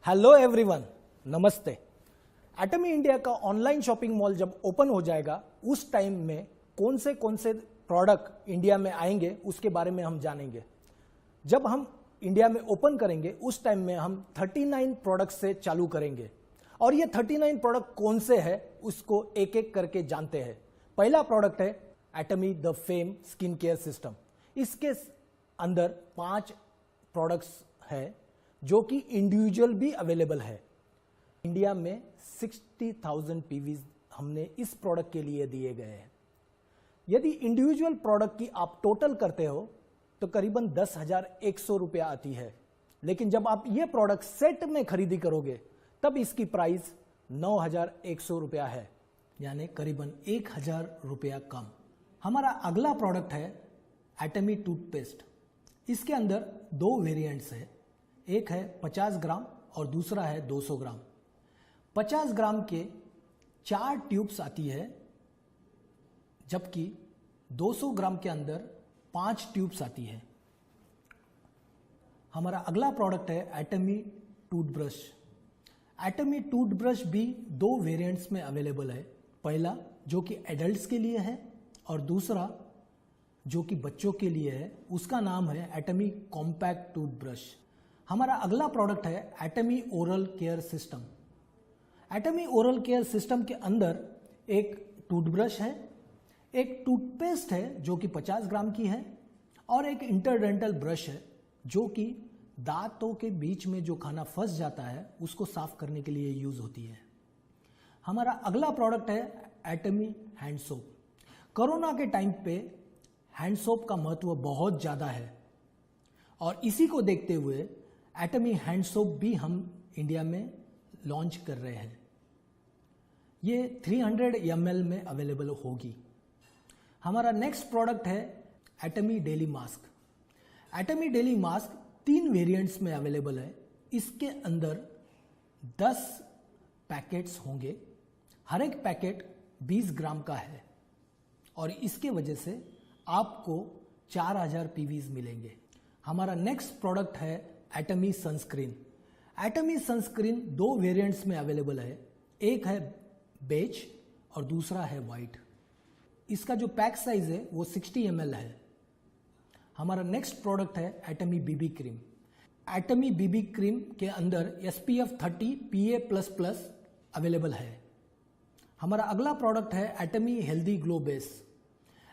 Hello everyone, नमस्ते। एटमी India का online shopping mall जब ओपन हो जाएगा उस टाइम में कौन से प्रोडक्ट इंडिया में आएंगे उसके बारे में हम जानेंगे। जब हम इंडिया में ओपन करेंगे उस टाइम में हम 39 प्रोडक्ट से चालू करेंगे और ये 39 प्रोडक्ट कौन से हैं उसको एक एक करके जानते हैं। पहला प्रोडक्ट है Atomy the fame skin care system. इसके अंदर 5 प्रोडक्ट्स है जो कि इंडिविजुअल भी अवेलेबल है। इंडिया में 60,000 पीवीज हमने इस प्रोडक्ट के लिए दिए गए हैं। यदि इंडिविजुअल प्रोडक्ट की आप टोटल करते हो तो करीबन 10,100 रुपया आती है, लेकिन जब आप ये प्रोडक्ट सेट में खरीदी करोगे तब इसकी प्राइस 9,100 रुपया है, यानी करीबन 1,000 रुपया कम। हमारा अगला प्रोडक्ट है एटमी टूथपेस्ट। इसके अंदर 2 वेरिएंट्स है, एक है 50 ग्राम और दूसरा है 200 ग्राम। 50 ग्राम के 4 ट्यूब्स आती है, जबकि 200 ग्राम के अंदर 5 ट्यूब्स आती है। हमारा अगला प्रोडक्ट है एटमी टूथब्रश। एटमी टूथब्रश भी 2 वेरिएंट्स में अवेलेबल है। पहला जो कि एडल्ट्स के लिए है और दूसरा जो कि बच्चों के लिए है, उसका नाम है एटमी कॉम्पैक्ट टूथब्रश। हमारा अगला प्रोडक्ट है Atomy oral care system. Atomy oral care system के अंदर एक टूथब्रश है, एक टूथपेस्ट है जो कि 50 ग्राम की है और एक इंटरडेंटल ब्रश है जो कि दांतों के बीच में जो खाना फंस जाता है उसको साफ करने के लिए यूज होती है। हमारा अगला प्रोडक्ट है एटमी हैंड सोप। कोरोना के टाइम पे हैंड सोप का महत्व बहुत ज़्यादा है और इसी को देखते हुए एटमी हैंड सोप भी हम इंडिया में लॉन्च कर रहे हैं। ये 300 ml में अवेलेबल होगी। हमारा नेक्स्ट प्रोडक्ट है Atomy daily mask. Atomy daily mask 3 variants में अवेलेबल है। इसके अंदर 10 पैकेट्स होंगे, हर एक पैकेट 20 ग्राम का है और इसके वजह से आपको 4,000 पीवीज मिलेंगे। हमारा नेक्स्ट प्रोडक्ट है एटमी सनस्क्रीन। एटमी सनस्क्रीन 2 वेरिएंट्स में अवेलेबल है, एक है बेज और दूसरा है वाइट। इसका जो पैक साइज है वो 60 ml है। हमारा नेक्स्ट प्रोडक्ट है एटमी बीबी क्रीम। एटमी बीबी क्रीम के अंदर SPF 30 PA++ अवेलेबल है। हमारा अगला प्रोडक्ट है Atomy healthy glow base.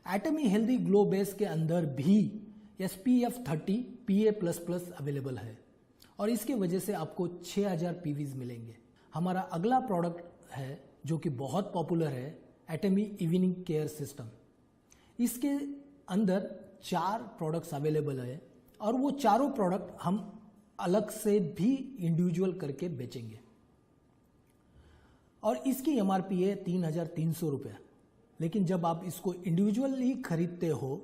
Atomy healthy glow base के अंदर भी SPF 30 PA++ अवेलेबल है और इसके वजह से आपको 6,000 पीवीज मिलेंगे। हमारा अगला प्रोडक्ट है जो कि बहुत पॉपुलर है एटमी इवनिंग केयर सिस्टम। इसके अंदर 4 प्रोडक्ट्स अवेलेबल है और वो चारों प्रोडक्ट हम अलग से भी इंडिविजुअल करके बेचेंगे और इसकी MRP है 3,300 रुपया। लेकिन जब आप इसको इंडिविजुअली खरीदते हो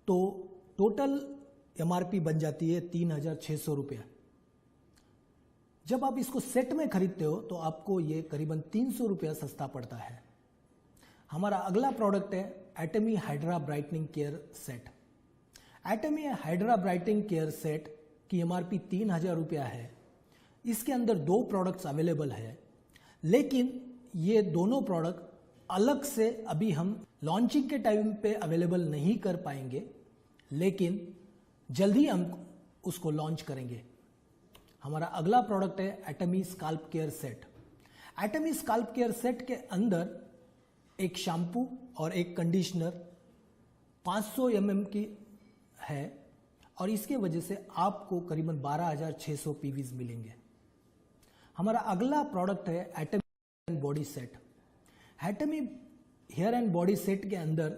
तो टोटल MRP बन जाती है 3,600 रुपया। जब आप इसको सेट में खरीदते हो तो आपको ये करीबन 300 रुपया सस्ता पड़ता है। हमारा अगला प्रोडक्ट है Atomy hydra brightening care set. Atomy hydra brightening care set की MRP 3,000 रुपया है। इसके अंदर 2 प्रोडक्ट्स अवेलेबल है, लेकिन ये दोनों प्रोडक्ट अलग से अभी हम लॉन्चिंग के टाइम पे अवेलेबल नहीं कर पाएंगे, लेकिन जल्दी हम उसको लॉन्च करेंगे। हमारा अगला प्रोडक्ट है Atomy scalp care set. Atomy scalp care set के अंदर एक शैम्पू और एक कंडीशनर 500 ml की है और इसके वजह से आपको करीबन 12,600 पीवीज मिलेंगे। हमारा अगला प्रोडक्ट है Atomy body set. Atomy hair and body set के अंदर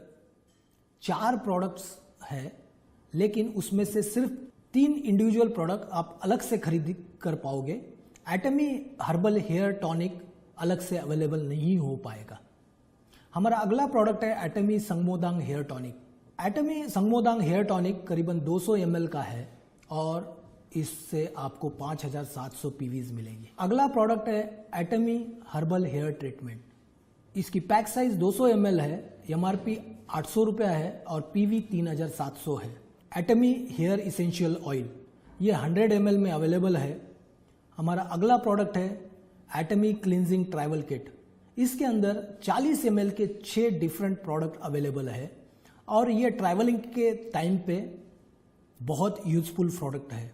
4 प्रोडक्ट्स है, लेकिन उसमें से सिर्फ 3 इंडिविजुअल प्रोडक्ट आप अलग से खरीद कर पाओगे। एटमी हर्बल हेयर टॉनिक अलग से अवेलेबल नहीं हो पाएगा। हमारा अगला प्रोडक्ट है एटमी संगमोदांग हेयर टॉनिक। एटमी संगमोदांग हेयर टॉनिक करीबन 200 ml का है और इससे आपको 5,700 पीवीज मिलेंगे। अगला प्रोडक्ट है एटमी हर्बल हेयर ट्रीटमेंट। इसकी पैक साइज 200 ml है, MRP 800 रुपया है और PV 3,700 है। एटमी हेयर इसेंशियल ऑयल ये 100 ml में अवेलेबल है। हमारा अगला प्रोडक्ट है एटमी क्लींजिंग ट्रैवल किट। इसके अंदर 40 ml के 6 डिफरेंट प्रोडक्ट अवेलेबल है और ये ट्रैवलिंग के टाइम पे बहुत यूजफुल प्रोडक्ट है।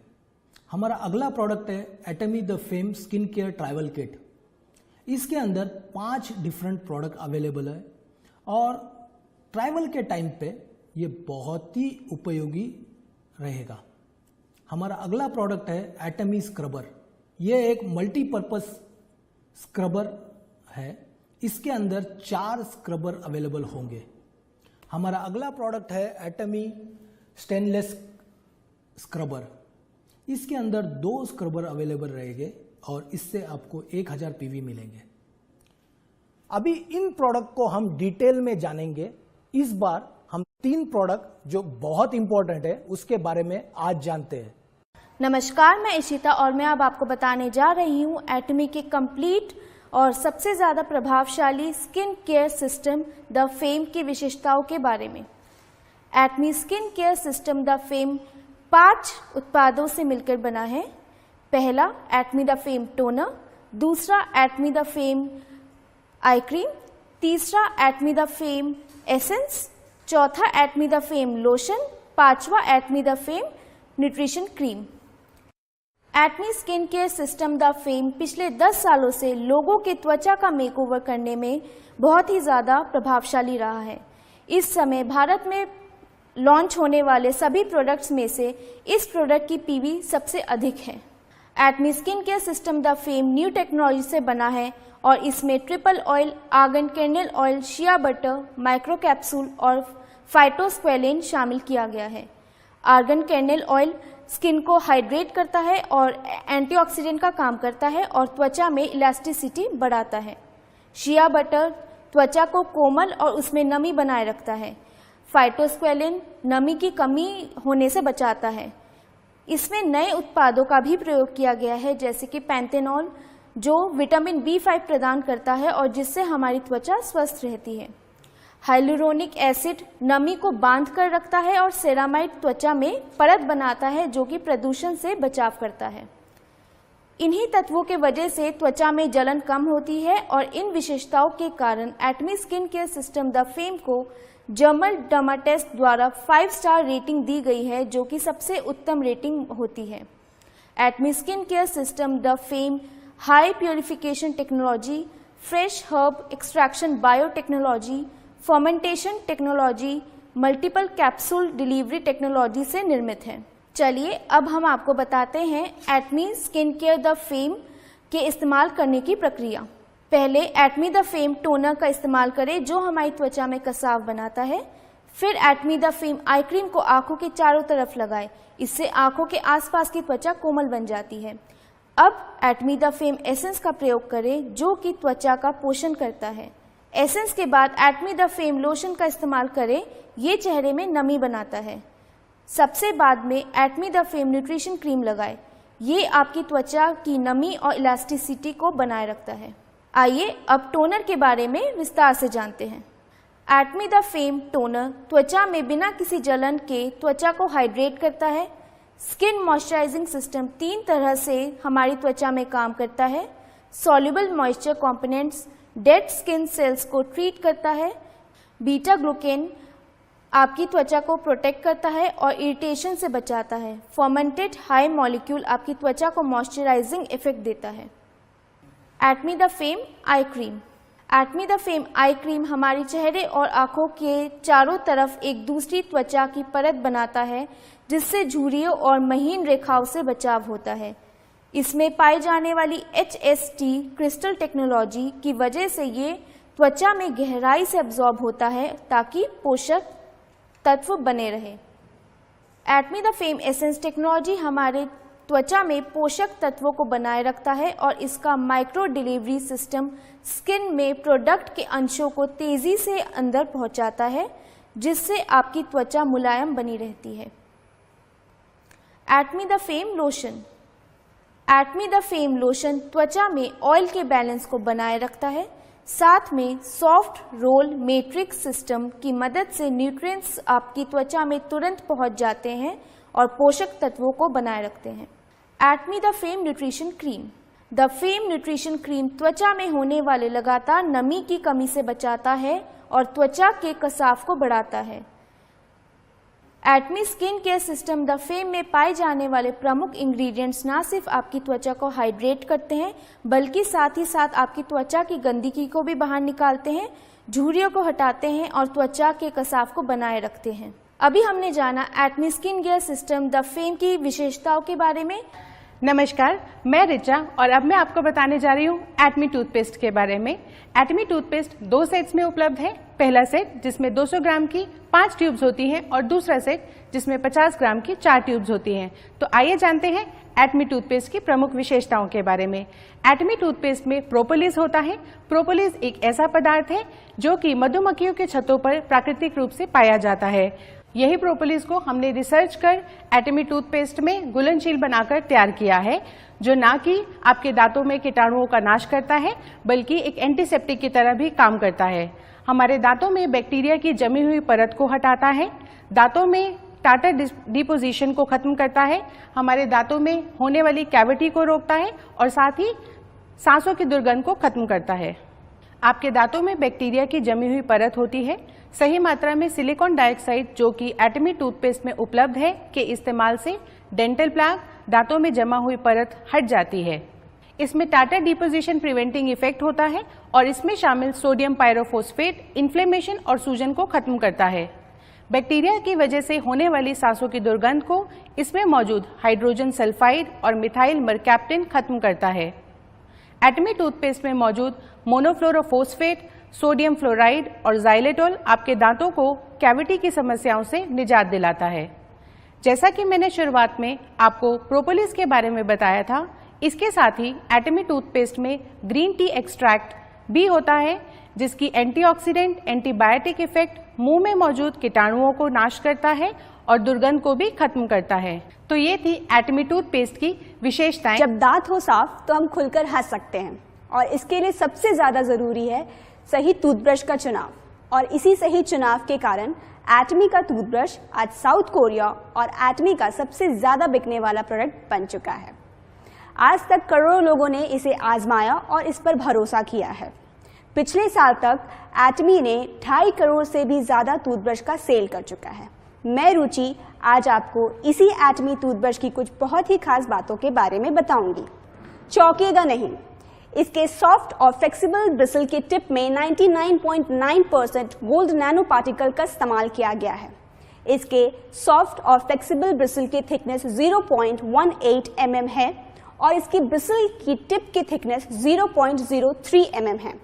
हमारा अगला प्रोडक्ट है Atomy the fame skin care travel kit. इसके अंदर 5 डिफरेंट प्रोडक्ट अवेलेबल है और ट्रैवल के टाइम पे ये बहुत ही उपयोगी रहेगा। हमारा अगला प्रोडक्ट है एटमी स्क्रबर। ये एक मल्टीपर्पस स्क्रबर है। इसके अंदर 4 स्क्रबर अवेलेबल होंगे। हमारा अगला प्रोडक्ट है एटमी स्टेनलेस स्क्रबर। इसके अंदर 2 स्क्रबर अवेलेबल रहेंगे और इससे आपको 1000 पीवी मिलेंगे। अभी इन प्रोडक्ट को हम डिटेल में जानेंगे। इस बार हम 3 प्रोडक्ट जो बहुत इंपॉर्टेंट है उसके बारे में आज जानते हैं। नमस्कार, मैं इशिता और मैं अब आपको बताने जा रही हूँ एटमी के कंप्लीट और सबसे ज़्यादा प्रभावशाली skin care system the fame की विशेषताओं के बारे में। Atomy skin care system the fame 5 उत्पादों से मिलकर बना है। पहला एटमी द फेम टोनर, दूसरा एटमी द फेम आई क्रीम, तीसरा एटमी द फेम एसेंस, चौथा एटमी द फेम लोशन, पांचवा Atomy the fame nutrition cream. Atomy skin care system the fame पिछले 10 सालों से लोगों के त्वचा का मेकओवर करने में बहुत ही ज़्यादा प्रभावशाली रहा है। इस समय भारत में लॉन्च होने वाले सभी प्रोडक्ट्स में से इस प्रोडक्ट की पीवी सबसे अधिक है। Atomy skin care system the fame new technology से बना है और इसमें triple oil, argan kernel oil, shea butter, micro capsule और फाइटोस्क्वेलेन शामिल किया गया है। आर्गन कर्नेल ऑयल स्किन को हाइड्रेट करता है और एंटीऑक्सीडेंट का काम करता है और त्वचा में इलास्टिसिटी बढ़ाता है। शिया बटर त्वचा को कोमल और उसमें नमी बनाए रखता है। फाइटोस्क्वेलेन नमी की कमी होने से बचाता है। इसमें नए उत्पादों का भी प्रयोग किया गया है जैसे कि पैंथेनॉल जो विटामिन B5 प्रदान करता है और जिससे हमारी त्वचा स्वस्थ रहती है। हाइलुरोनिक एसिड नमी को बांध कर रखता है और सेरामाइड त्वचा में परत बनाता है जो कि प्रदूषण से बचाव करता है। इन्हीं तत्वों के वजह से त्वचा में जलन कम होती है और इन विशेषताओं के कारण Atomy skin care system the fame को जर्मन डर्माटेस्ट द्वारा 5 स्टार रेटिंग दी गई है जो कि सबसे उत्तम रेटिंग होती है। Atomy skin care system the fame high purification technology, fresh herb extraction biotechnology, fermentation technology, multiple capsule delivery technology से निर्मित है। चलिए अब हम आपको बताते हैं Atomy skin care the fame के इस्तेमाल करने की प्रक्रिया। पहले एटमी द फेम टोनर का इस्तेमाल करें जो हमारी त्वचा में कसाव बनाता है। फिर एटमी द फेम आई क्रीम को आंखों के चारों तरफ लगाएं। इससे आंखों के आसपास की त्वचा कोमल बन जाती है। अब एटमी द फेम एसेंस का प्रयोग करें जो कि त्वचा का पोषण करता है। एसेंस के बाद एटमी द फेम लोशन का इस्तेमाल करें, ये चेहरे में नमी बनाता है। सबसे बाद में एटमी द फेम न्यूट्रिशन क्रीम लगाएं, ये आपकी त्वचा की नमी और इलास्टिसिटी को बनाए रखता है। आइए अब टोनर के बारे में विस्तार से जानते हैं। एटमी द फेम टोनर त्वचा में बिना किसी जलन के त्वचा को हाइड्रेट करता है। स्किन मॉइस्चराइजिंग सिस्टम 3 तरह से हमारी त्वचा में काम करता है। Soluble moisture components dead skin cells को ट्रीट करता है। बीटा ग्लूकेन आपकी त्वचा को प्रोटेक्ट करता है और इरिटेशन से बचाता है। फर्मेंटेड हाई मॉलिक्यूल आपकी त्वचा को मॉइस्चराइजिंग इफेक्ट देता है। Atomy the fame eye cream. Atomy the fame eye cream हमारी चेहरे और आंखों के चारों तरफ एक दूसरी त्वचा की परत बनाता है जिससे झुर्रियों और महीन रेखाओं से बचाव होता है। इसमें पाई जाने वाली HST क्रिस्टल टेक्नोलॉजी की वजह से ये त्वचा में गहराई से अब्जॉर्ब होता है ताकि पोषक तत्व बने रहे। एटमी द फेम एसेंस टेक्नोलॉजी हमारे त्वचा में पोषक तत्वों को बनाए रखता है और इसका माइक्रो डिलीवरी सिस्टम स्किन में प्रोडक्ट के अंशों को तेजी से अंदर पहुंचाता है जिससे आपकी त्वचा मुलायम बनी रहती है। Atomy the fame lotion. Atomy the fame lotion त्वचा में ऑयल के बैलेंस को बनाए रखता है। साथ में सॉफ्ट रोल मैट्रिक्स सिस्टम की मदद से न्यूट्रिएंट्स आपकी त्वचा में तुरंत पहुंच जाते हैं और पोषक तत्वों को बनाए रखते हैं। Atomy the fame nutrition cream. The fame nutrition cream त्वचा में होने वाले लगातार नमी की कमी से बचाता है और त्वचा के कसाव को बढ़ाता है। Atomy skin care system the fame में पाए जाने वाले प्रमुख इंग्रेडिएंट्स ना सिर्फ आपकी त्वचा को हाइड्रेट करते हैं बल्कि साथ ही साथ आपकी त्वचा की गंदगी को भी बाहर निकालते हैं, झुर्रियों को हटाते हैं और त्वचा के कसाव को बनाए रखते हैं। अभी हमने जाना Atomy skin care system the fame की विशेषताओं के बारे में। नमस्कार, मैं रिचा और अब मैं आपको बताने जा रही हूँ एटमी टूथपेस्ट के बारे में। एटमी टूथपेस्ट 2 सेट्स में उपलब्ध है। पहला सेट जिसमें 200 ग्राम की 5 ट्यूब्स होती हैं और दूसरा सेट जिसमें 50 ग्राम की 4 ट्यूब्स होती हैं। तो आइए जानते हैं एटमी टूथपेस्ट की प्रमुख विशेषताओं के बारे में। एटमी टूथपेस्ट में प्रोपोलिस होता है। प्रोपोलिस एक ऐसा पदार्थ है जो कि मधुमक्खियों के छत्तों पर प्राकृतिक रूप से पाया जाता है। यही प्रोपोलिस को हमने रिसर्च कर एटमी टूथपेस्ट में घुलनशील बनाकर तैयार किया है, जो ना कि आपके दांतों में कीटाणुओं का नाश करता है बल्कि एक एंटीसेप्टिक की तरह भी काम करता है। हमारे दांतों में बैक्टीरिया की जमी हुई परत को हटाता है, दांतों में टार्टर डिपोजिशन को खत्म करता है, हमारे दांतों में होने वाली कैविटी को रोकता है और साथ ही सांसों की दुर्गंध को खत्म करता है। आपके दांतों में बैक्टीरिया की जमी हुई परत होती है। सही मात्रा में सिलिकॉन डाइऑक्साइड जो कि एटमी टूथपेस्ट में उपलब्ध है के इस्तेमाल से डेंटल प्लाक, दांतों में जमा हुई परत हट जाती है। इसमें टार्टर डिपोजिशन प्रिवेंटिंग इफेक्ट होता है और इसमें शामिल सोडियम पायरोफॉस्फेट इन्फ्लेमेशन और सूजन को खत्म करता है। बैक्टीरिया की वजह से होने वाली सांसों की दुर्गंध को इसमें मौजूद हाइड्रोजन सल्फाइड और मिथाइल मरकैप्टिन खत्म करता है। एटमी टूथपेस्ट में मौजूद मोनोफ्लोरोफॉस्फेट, सोडियम फ्लोराइड और जाइलेटोल आपके दांतों को कैविटी की समस्याओं से निजात दिलाता है। जैसा कि मैंने शुरुआत में आपको प्रोपोलिस के बारे में बताया था, इसके साथ ही एटमी टूथपेस्ट में ग्रीन टी एक्सट्रैक्ट भी होता है जिसकी एंटीऑक्सीडेंट, एंटीबायोटिक इफेक्ट मुंह में मौजूद कीटाणुओं को नाश करता है और दुर्गंध को भी खत्म करता है। तो ये थी एटमी टूथपेस्ट की विशेषताएं। जब दांत हो साफ तो हम खुलकर हंस सकते हैं और इसके लिए सबसे ज्यादा जरूरी है सही टूथब्रश का चुनाव, और इसी सही चुनाव के कारण एटमी का टूथब्रश आज साउथ कोरिया और एटमी का सबसे ज्यादा बिकने वाला प्रोडक्ट बन चुका है। आज तक करोड़ों लोगों ने इसे आजमाया और इस पर भरोसा किया है। पिछले साल तक एटमी ने 2.5 करोड़ से भी ज्यादा टूथब्रश का सेल कर चुका है। मैं रुचि आज आपको इसी एटमी टूथब्रश की कुछ बहुत ही खास बातों के बारे में बताऊंगी। चौंकिएगा नहीं, इसके सॉफ्ट और फ्लेक्सिबल ब्रिसल के टिप में 99.9% गोल्ड नैनो पार्टिकल का इस्तेमाल किया गया है। इसके सॉफ्ट और फ्लेक्सिबल ब्रिसल की थिकनेस 0.18 mm है और इसकी ब्रिसल की टिप की थिकनेस 0.03 mm है,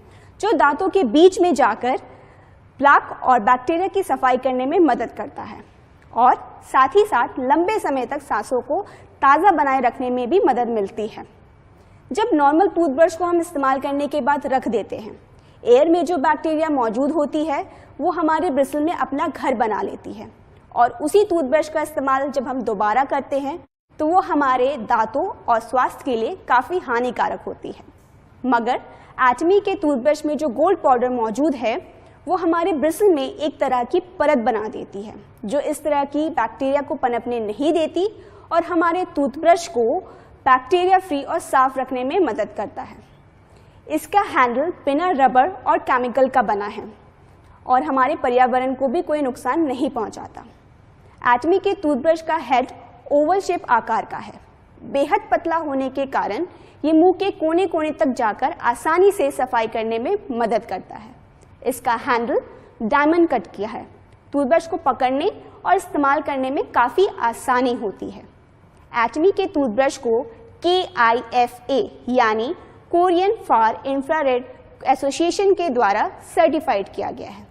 जो दांतों के बीच में जाकर प्लाक और बैक्टीरिया की सफाई करने में मदद करता है और साथ ही साथ लंबे समय तक सांसों को ताज़ा बनाए रखने में भी मदद मिलती है। जब नॉर्मल टूथब्रश को हम इस्तेमाल करने के बाद रख देते हैं, एयर में जो बैक्टीरिया मौजूद होती है वो हमारे ब्रिसल में अपना घर बना लेती है और उसी टूथब्रश का इस्तेमाल जब हम दोबारा करते हैं तो वो हमारे दांतों और स्वास्थ्य के लिए काफ़ी हानिकारक होती है। मगर एटमी के टूथब्रश में जो गोल्ड पाउडर मौजूद है वो हमारे ब्रिसल में एक तरह की परत बना देती है, जो इस तरह की बैक्टीरिया को पनपने नहीं देती और हमारे टूथब्रश को बैक्टीरिया फ्री और साफ रखने में मदद करता है। इसका हैंडल बिना रबर और केमिकल का बना है और हमारे पर्यावरण को भी कोई नुकसान नहीं पहुंचाता। एटमी के टूथब्रश का हेड ओवल शेप आकार का है। बेहद पतला होने के कारण ये मुंह के कोने कोने तक जाकर आसानी से सफाई करने में मदद करता है। इसका हैंडल डायमंड कट किया है। टूथब्रश को पकड़ने और इस्तेमाल करने में काफ़ी आसानी होती है। एटमी के टूथब्रश को KIFA यानी कोरियन फार इंफ्रारेड एसोसिएशन के द्वारा सर्टिफाइड किया गया है।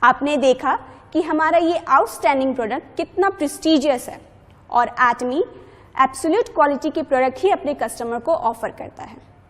आपने देखा कि हमारा ये आउटस्टैंडिंग प्रोडक्ट कितना प्रेस्टीजियस है और एटमी एब्सोल्यूट क्वालिटी के प्रोडक्ट ही अपने कस्टमर को ऑफर करता है।